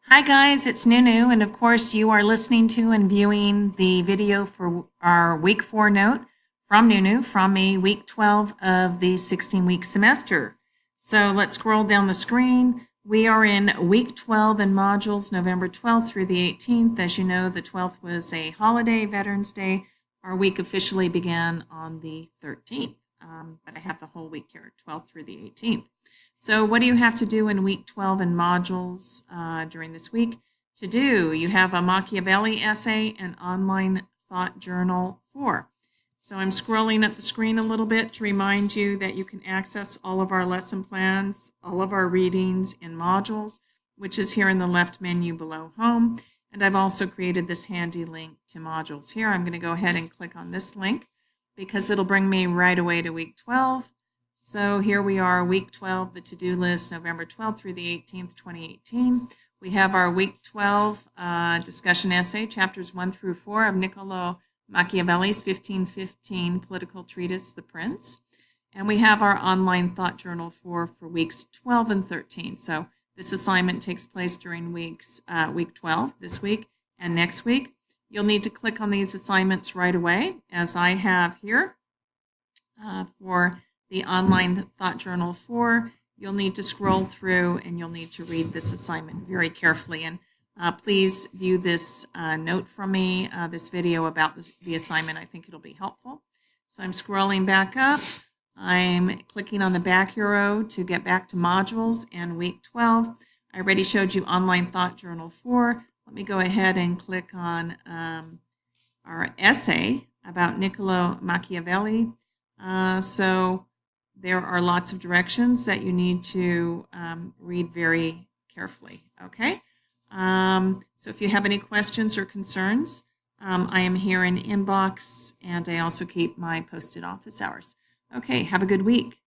Hi guys, it's Nunu, and of course you are listening to and viewing the video for our week 4 note from Nunu from a week 12 of the 16-week semester. So let's scroll down the screen. We are in week 12 in modules November 12th through the 18th. As you know, the 12th was a holiday, Veterans Day. Our week officially began on the 13th, but I have the whole week here, 12th through the 18th. So what do you have to do in week 12 in modules during this week? To do, you have a Machiavelli essay and online thought journal 4. So I'm scrolling up the screen a little bit to remind you that you can access all of our lesson plans, all of our readings in modules, which is here in the left menu below home. And I've also created this handy link to modules here. I'm going to go ahead and click on this link because it'll bring me right away to week 12. So here we are, week 12, the to-do list, November 12th through the 18th, 2018. We have our week 12 discussion essay, chapters 1 through 4 of Niccolo Machiavelli's 1515 political treatise, The Prince. And we have our online thought journal for weeks 12 and 13. So this assignment takes place during week 12, this week and next week. You'll need to click on these assignments right away, as I have here for the online thought journal 4. You'll need to scroll through and you'll need to read this assignment very carefully. And please view this note from me, this video about the assignment. I think it'll be helpful. So I'm scrolling back up. I'm clicking on the back arrow to get back to modules and week 12. I already showed you online thought journal 4. Let me go ahead and click on our essay about Niccolo Machiavelli. So there are lots of directions that you need to read very carefully, okay? So if you have any questions or concerns, I am here in inbox, and I also keep my posted office hours. Okay, have a good week.